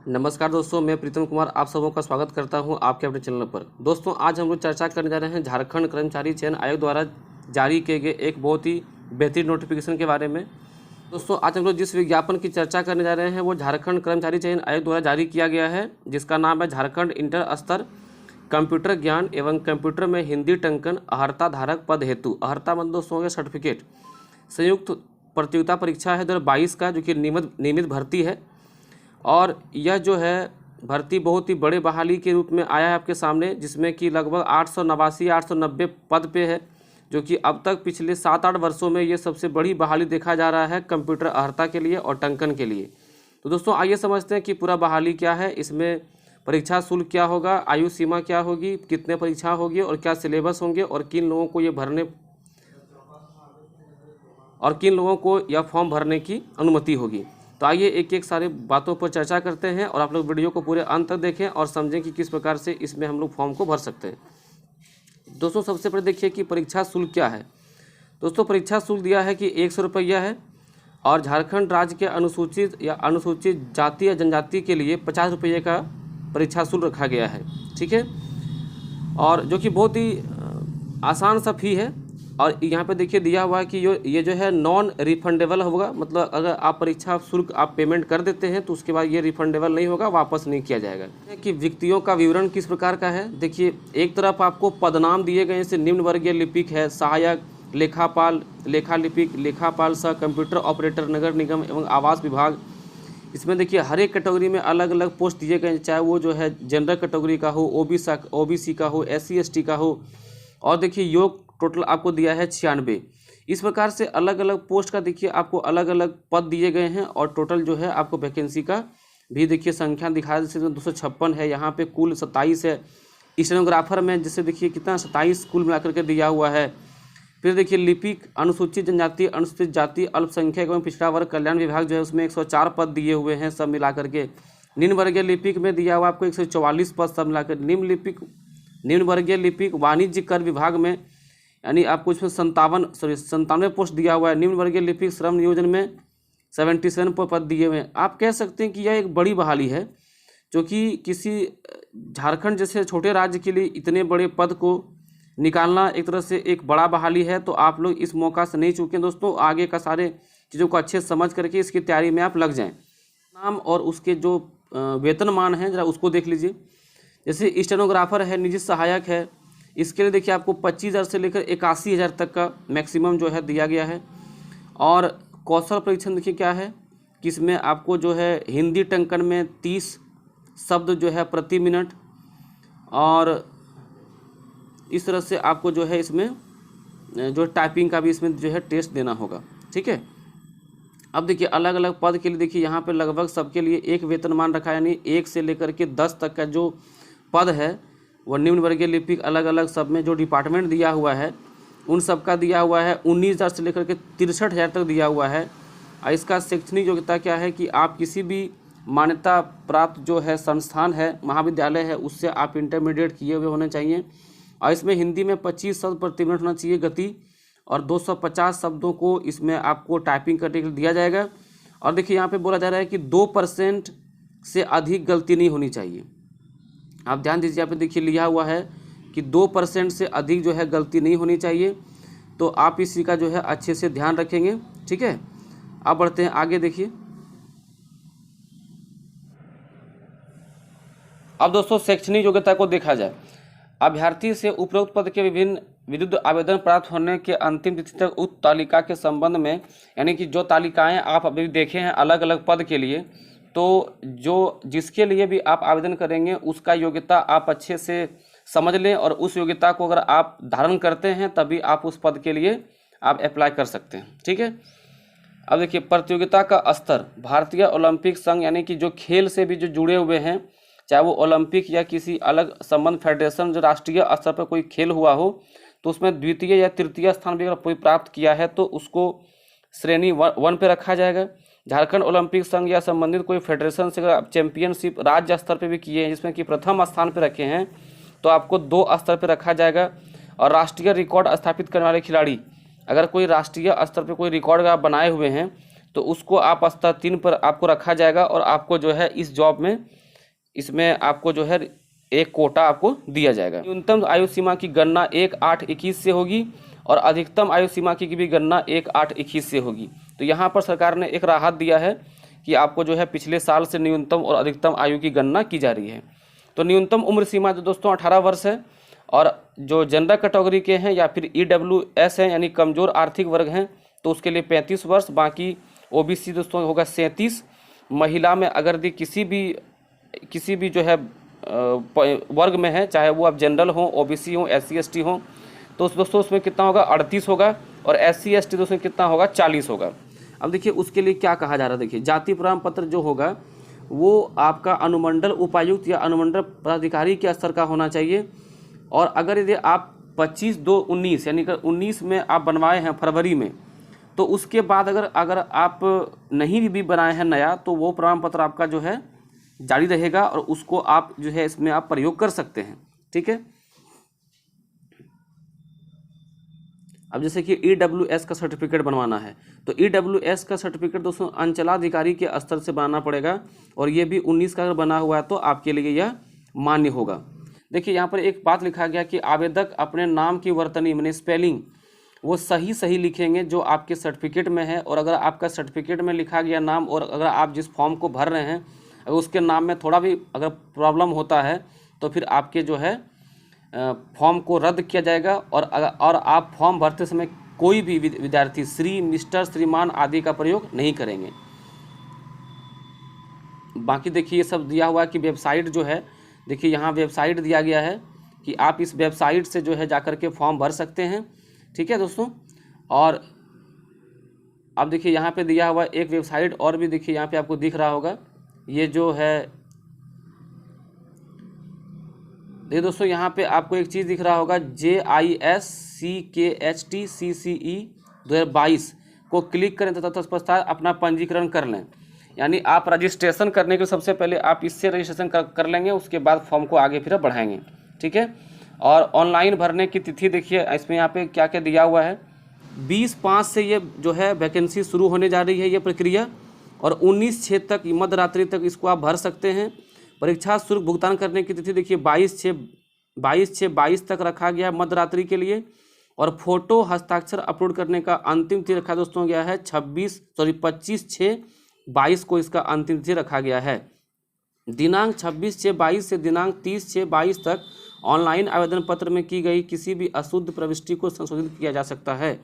नमस्कार दोस्तों, मैं प्रीतम कुमार आप सबों का स्वागत करता हूं आपके अपने चैनल पर। दोस्तों, आज हम लोग चर्चा करने जा रहे हैं झारखंड कर्मचारी चयन आयोग द्वारा जारी किए गए एक बहुत ही बेहतरीन नोटिफिकेशन के बारे में। दोस्तों, आज हम लोग जिस विज्ञापन की चर्चा करने जा रहे हैं वो झारखंड कर्मचारी चयन आयोग द्वारा जारी किया गया है, जिसका नाम है झारखंड इंटर स्तर कंप्यूटर ज्ञान एवं कंप्यूटर में हिंदी टंकन अहर्ता धारक पद हेतु। अहर्ता मतलब दोस्तों हो सर्टिफिकेट संयुक्त प्रतियोगिता परीक्षा है 2022 का, जो कि नियमित भर्ती है। और यह जो है भर्ती बहुत ही बड़े बहाली के रूप में आया है आपके सामने, जिसमें कि लगभग 890 पद पे है, जो कि अब तक पिछले 7-8 वर्षों में ये सबसे बड़ी बहाली देखा जा रहा है कंप्यूटर अहर्ता के लिए और टंकन के लिए। तो दोस्तों आइए समझते हैं कि पूरा बहाली क्या है, इसमें परीक्षा शुल्क क्या होगा, आयु सीमा क्या होगी, कितने परीक्षा होगी और क्या सिलेबस होंगे और किन लोगों को यह फॉर्म भरने की अनुमति होगी। तो आइए एक एक सारे बातों पर चर्चा करते हैं और आप लोग वीडियो को पूरे अंत तक देखें और समझें कि किस प्रकार से इसमें हम लोग फॉर्म को भर सकते हैं। दोस्तों, सबसे पहले देखिए कि परीक्षा शुल्क क्या है। दोस्तों, परीक्षा शुल्क दिया है कि 100 रुपया है और झारखंड राज्य के अनुसूचित जाति या जनजाति के लिए 50 रुपये का परीक्षा शुल्क रखा गया है। ठीक है, और जो कि बहुत ही आसान सा फी है। और यहाँ पे देखिए दिया हुआ है कि ये जो है नॉन रिफंडेबल होगा, मतलब अगर आप परीक्षा शुल्क आप पेमेंट कर देते हैं तो उसके बाद ये रिफंडेबल नहीं होगा, वापस नहीं किया जाएगा। कि व्यक्तियों का विवरण किस प्रकार का है, देखिए एक तरफ आपको पदनाम दिए गए, जैसे निम्न वर्गीय लिपिक है, सहायक, लेखापाल, लेखा लिपिक, लेखापाल सह कंप्यूटर ऑपरेटर, नगर निगम एवं आवास विभाग। इसमें देखिए हर एक कैटेगरी में अलग अलग पोस्ट दिए गए, चाहे वो जो है जनरल कैटेगरी का हो, ओबीसी का हो, SC ST का हो। और देखिए योग टोटल आपको दिया है 96। इस प्रकार से अलग अलग पोस्ट का देखिए आपको अलग अलग पद दिए गए हैं और टोटल जो है आपको वैकेंसी का भी देखिए संख्या दिखाया, जैसे 256 है, यहाँ पे कुल 27 है। स्टेनोग्राफर में जैसे देखिए कितना 27 कुल मिलाकर के दिया हुआ है। फिर देखिए लिपिक अनुसूचित जनजाति, अनुसूचित जाति, अल्पसंख्यक एवं पिछड़ा वर्ग कल्याण विभाग जो है उसमें 104 पद दिए हुए हैं सब मिला करके। निम्न वर्गीय लिपिक में दिया हुआ आपको 144 पद सब मिलाकर। निम्न वर्गीय लिपिक वाणिज्य कर विभाग में यानी आपको इसमें 97 पोस्ट दिया हुआ है। निम्न वर्गीय लिपिक श्रम नियोजन में 77 पद दिए हुए हैं। आप कह सकते हैं कि यह एक बड़ी बहाली है, जो कि किसी झारखंड जैसे छोटे राज्य के लिए इतने बड़े पद को निकालना एक तरह से एक बड़ा बहाली है। तो आप लोग इस मौका से नहीं चूकें दोस्तों, आगे का सारे चीज़ों को अच्छे समझ करके इसकी तैयारी में आप लग जाएँ। नाम और उसके जो वेतनमान हैं जरा उसको देख लीजिए। जैसे स्टेनोग्राफर है, निजी सहायक है, इसके लिए देखिए आपको 25,000 से लेकर 81,000 तक का मैक्सिमम जो है दिया गया है। और कौशल परीक्षण देखिए क्या है कि इसमें आपको जो है हिंदी टंकन में 30 शब्द जो है प्रति मिनट, और इस तरह से आपको जो है इसमें जो टाइपिंग का भी इसमें जो है टेस्ट देना होगा। ठीक है, अब देखिए अलग अलग पद के लिए देखिए यहाँ पे लगभग सबके लिए एक वेतनमान रखा है, यानी 1 से लेकर के 10 तक का जो पद है वो निम्न वर्गीय लिपिक अलग अलग सब में जो डिपार्टमेंट दिया हुआ है उन सब का दिया हुआ है 19,000 से लेकर के 63,000 तक दिया हुआ है। और इसका शैक्षणिक योग्यता क्या है कि आप किसी भी मान्यता प्राप्त जो है संस्थान है, महाविद्यालय है, उससे आप इंटरमीडिएट किए हुए होने चाहिए। और इसमें हिंदी में 25 शब्द प्रति मिनट होना चाहिए गति, और 250 शब्दों को इसमें आपको टाइपिंग करने के लिए दिया जाएगा। और देखिए यहाँ पे बोला जा रहा है कि 2% से अधिक गलती नहीं होनी चाहिए। आप ध्यान दीजिए, यहाँ पे देखिए लिखा हुआ है कि 2% से अधिक जो है गलती नहीं होनी चाहिए। तो आप इसी का जो है अच्छे से ध्यान रखेंगे। ठीक है, अब बढ़ते हैं आगे। देखिए अब दोस्तों शैक्षणिक योग्यता को देखा जाए। अभ्यर्थी से उपरोक्त पद के विभिन्न विरुद्ध आवेदन प्राप्त होने के अंतिम तिथि तक उक्त तालिका के संबंध में, यानी कि जो तालिकाएं आप अभी देखे हैं अलग अलग पद के लिए, तो जो जिसके लिए भी आप आवेदन करेंगे उसका योग्यता आप अच्छे से समझ लें, और उस योग्यता को अगर आप धारण करते हैं तभी आप उस पद के लिए आप अप्लाई कर सकते हैं। ठीक है, अब देखिए प्रतियोगिता का स्तर। भारतीय ओलंपिक संघ यानी कि जो खेल से भी जो जुड़े हुए हैं, चाहे वो ओलंपिक या किसी अलग संबंध फेडरेशन जो राष्ट्रीय स्तर पर कोई खेल हुआ हो, तो उसमें द्वितीय या तृतीय स्थान भी अगर कोई प्राप्त किया है तो उसको श्रेणी 1 पे रखा जाएगा। झारखंड ओलंपिक संघ या संबंधित कोई फेडरेशन से अगर आप चैंपियनशिप राज्य स्तर पे भी किए हैं जिसमें कि प्रथम स्थान पे रखे हैं तो आपको 2 स्तर पे रखा जाएगा। और राष्ट्रीय रिकॉर्ड स्थापित करने वाले खिलाड़ी, अगर कोई राष्ट्रीय स्तर पे कोई रिकॉर्ड आप बनाए हुए हैं तो उसको आप स्तर 3 पर आपको रखा जाएगा और आपको जो है इस जॉब में इसमें आपको जो है एक कोटा आपको दिया जाएगा। न्यूनतम आयु सीमा की गणना 1/8/21 से होगी और अधिकतम आयु सीमा की भी गणना 1/8/21 से होगी। तो यहाँ पर सरकार ने एक राहत दिया है कि आपको जो है पिछले साल से न्यूनतम और अधिकतम आयु की गणना की जा रही है। तो न्यूनतम उम्र सीमा जो दोस्तों 18 वर्ष है और जो जनरल कैटेगरी के हैं या फिर EWS हैं यानी कमज़ोर आर्थिक वर्ग हैं तो उसके लिए 35 वर्ष, बाकी OBC दोस्तों होगा 37। महिला में अगर दी किसी भी जो है वर्ग में है, चाहे वो आप जनरल हो, OBC हो, SC ST हो, तो दोस्तों उसमें कितना होगा 38 होगा और SC ST दोस्तों कितना होगा 40 होगा। अब देखिए उसके लिए क्या कहा जा रहा है, देखिए जाति प्रमाण पत्र जो होगा वो आपका अनुमंडल उपायुक्त या अनुमंडल पदाधिकारी के स्तर का होना चाहिए। और अगर यदि आप 25/2/19 यानी कि 19 में आप बनवाए हैं फरवरी में, तो उसके बाद अगर आप नहीं भी बनाए हैं नया तो वो प्रमाण पत्र आपका जो है जारी रहेगा और उसको आप जो है इसमें आप प्रयोग कर सकते हैं। ठीक है। अब जैसे कि EWS का सर्टिफिकेट बनवाना है तो EWS का सर्टिफिकेट दोस्तों अंचलाधिकारी के स्तर से बनाना पड़ेगा और ये भी 19 का अगर बना हुआ है तो आपके लिए यह मान्य होगा। देखिए यहाँ पर एक बात लिखा गया कि आवेदक अपने नाम की वर्तनी यानी स्पेलिंग वो सही लिखेंगे जो आपके सर्टिफिकेट में है। और अगर आपका सर्टिफिकेट में लिखा गया नाम और अगर आप जिस फॉर्म को भर रहे हैं अगर उसके नाम में थोड़ा भी अगर प्रॉब्लम होता है तो फिर आपके जो है फॉर्म को रद्द किया जाएगा। और आप फॉर्म भरते समय कोई भी विद्यार्थी श्री, मिस्टर, श्रीमान आदि का प्रयोग नहीं करेंगे। बाकी देखिए ये सब दिया हुआ है कि वेबसाइट जो है, देखिए यहाँ वेबसाइट दिया गया है कि आप इस वेबसाइट से जो है जाकर के फॉर्म भर सकते हैं। ठीक है दोस्तों। और अब देखिए यहाँ पे दिया हुआ एक वेबसाइट और भी देखिए यहाँ पे आपको दिख रहा होगा, ये जो है देखिए दोस्तों यहाँ पे आपको एक चीज़ दिख रहा होगा JISCKHTCCE 2022 को क्लिक करें तथा तत्पश्चात अपना पंजीकरण कर लें। यानी आप रजिस्ट्रेशन करने के सबसे पहले आप इससे रजिस्ट्रेशन कर लेंगे, उसके बाद फॉर्म को आगे फिर बढ़ाएंगे। ठीक है। और ऑनलाइन भरने की तिथि देखिए इसमें यहाँ पे क्या क्या दिया हुआ है, 20/5 से ये जो है वैकेंसी शुरू होने जा रही है ये प्रक्रिया और 19/6 तक मध्य रात्रि तक इसको आप भर सकते हैं। परीक्षा शुल्क भुगतान करने की तिथि देखिए 22/6/22 तक रखा गया मध्य रात्रि के लिए। और फोटो हस्ताक्षर अपलोड करने का अंतिम तिथि रखा दोस्तों गया है 25/6/22 को इसका अंतिम तिथि रखा गया है। दिनांक 26/6/22 से दिनांक 30/6/22 तक ऑनलाइन आवेदन पत्र में की गई किसी भी अशुद्ध प्रविष्टि को संशोधित किया जा सकता है।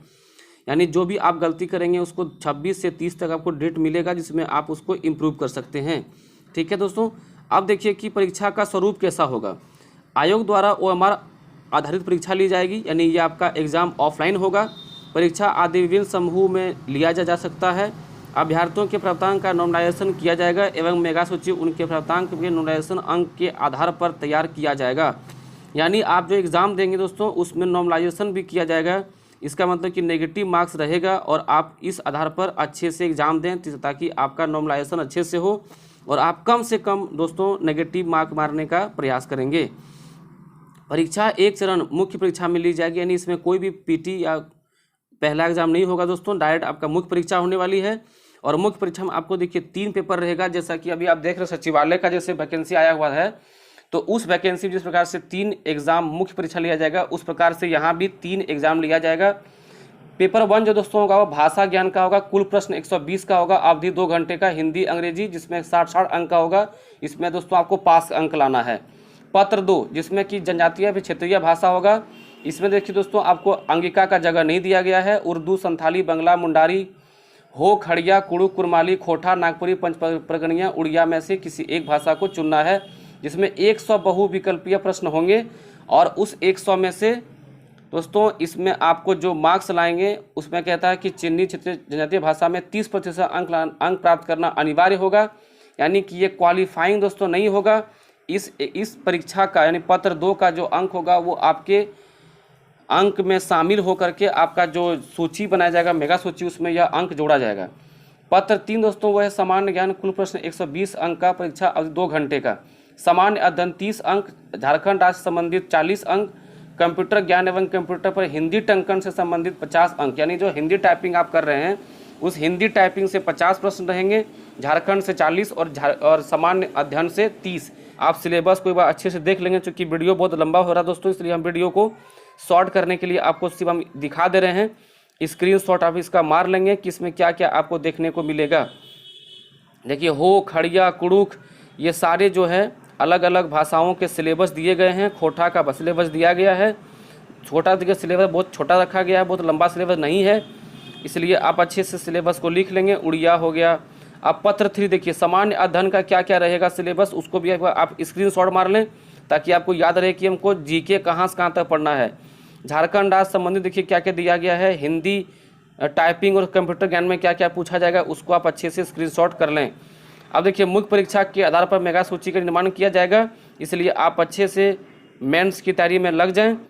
यानी जो भी आप गलती करेंगे उसको 26 से 30 तक आपको डेट मिलेगा जिसमें आप उसको इम्प्रूव कर सकते हैं। ठीक है दोस्तों। अब देखिए कि परीक्षा का स्वरूप कैसा होगा। आयोग द्वारा OMR आधारित परीक्षा ली जाएगी, यानी ये आपका एग्ज़ाम ऑफलाइन होगा। परीक्षा आदि विभिन्न समूह में लिया जा सकता है। अभ्यर्थियों के प्राप्तांक का नॉर्मलाइजेशन किया जाएगा एवं मेगा सूची उनके प्राप्तांक के नॉर्मलाइजेशन अंक के आधार पर तैयार किया जाएगा। यानी आप जो एग्ज़ाम देंगे दोस्तों उसमें नॉर्मलाइजेशन भी किया जाएगा। इसका मतलब कि नेगेटिव मार्क्स रहेगा और आप इस आधार पर अच्छे से एग्ज़ाम दें ताकि आपका नॉर्मलाइजेशन अच्छे से हो और आप कम से कम दोस्तों नेगेटिव मार्क मारने का प्रयास करेंगे। परीक्षा एक चरण मुख्य परीक्षा में ली जाएगी, यानी इसमें कोई भी PT या पहला एग्जाम नहीं होगा दोस्तों, डायरेक्ट आपका मुख्य परीक्षा होने वाली है। और मुख्य परीक्षा में आपको देखिए 3 पेपर रहेगा, जैसा कि अभी आप देख रहे हैं सचिवालय का जैसे वैकेंसी आया हुआ है तो उस वैकेंसी जिस प्रकार से 3 एग्जाम मुख्य परीक्षा लिया जाएगा उस प्रकार से यहाँ भी 3 एग्जाम लिया जाएगा। पेपर 1 जो दोस्तों होगा वो भाषा ज्ञान का होगा, कुल प्रश्न 120 का होगा, अवधि 2 घंटे का, हिंदी अंग्रेजी जिसमें 60 अंक का होगा। इसमें दोस्तों आपको पास अंक लाना है। पत्र 2 जिसमें कि जनजातीय भी क्षेत्रीय भाषा होगा, इसमें देखिए दोस्तों आपको अंगिका का जगह नहीं दिया गया है। उर्दू, संथाली, बंगला, मुंडारी, हो, खड़िया, कुड़ुक, कुरमाली, खोटा, नागपुरी, पंचपरगनिया, उड़िया में से किसी एक भाषा को चुनना है, जिसमें 100 बहुविकल्पीय प्रश्न होंगे। और उस 100 में से दोस्तों इसमें आपको जो मार्क्स लाएंगे उसमें कहता है कि चिन्हित क्षेत्रीय जनजातीय भाषा में 30% अंक प्राप्त करना अनिवार्य होगा। यानी कि ये क्वालिफाइंग दोस्तों नहीं होगा। इस परीक्षा का यानी पत्र 2 का जो अंक होगा वो आपके अंक में शामिल होकर के आपका जो सूची बनाया जाएगा मेगा सूची, उसमें यह अंक जोड़ा जाएगा। पत्र 3 दोस्तों वो है सामान्य ज्ञान, कुल प्रश्न 120 अंक का, परीक्षा अवधि 2 घंटे का, सामान्य अध्ययन 30 अंक, झारखंड राज्य संबंधित 40 अंक, कंप्यूटर ज्ञान एवं कंप्यूटर पर हिंदी टंकन से संबंधित 50 अंक। यानी जो हिंदी टाइपिंग आप कर रहे हैं उस हिंदी टाइपिंग से 50 प्रश्न रहेंगे, झारखंड से 40 और सामान्य अध्ययन से 30। आप सिलेबस को एक बार अच्छे से देख लेंगे, क्योंकि वीडियो बहुत लंबा हो रहा है दोस्तों, इसलिए हम वीडियो को शॉर्ट करने के लिए आपको सिर्फ हम दिखा दे रहे हैं। स्क्रीनशॉट आप इसका मार लेंगे कि इसमें क्या क्या आपको देखने को मिलेगा। देखिए हो, खड़िया, कुड़ुख, ये सारे जो है अलग अलग भाषाओं के सिलेबस दिए गए हैं। खोटा का सिलेबस दिया गया है। छोटा देखिए सिलेबस बहुत छोटा रखा गया है, बहुत लंबा सिलेबस नहीं है, इसलिए आप अच्छे से सिलेबस को लिख लेंगे। उड़िया हो गया। अब पत्र 3 देखिए, सामान्य अध्ययन का क्या क्या रहेगा सिलेबस, उसको भी आप स्क्रीनशॉट मार लें ताकि आपको याद रहे कि हमको जीके कहाँ से कहाँ तक पढ़ना है। झारखंड राज्य संबंधित देखिए क्या क्या दिया गया है, हिंदी, टाइपिंग और कंप्यूटर ज्ञान में क्या क्या पूछा जाएगा, उसको आप अच्छे से स्क्रीनशॉट कर लें। अब देखिए मुख्य परीक्षा के आधार पर मेगा सूची का निर्माण किया जाएगा, इसलिए आप अच्छे से मेंस की तैयारी में लग जाएं।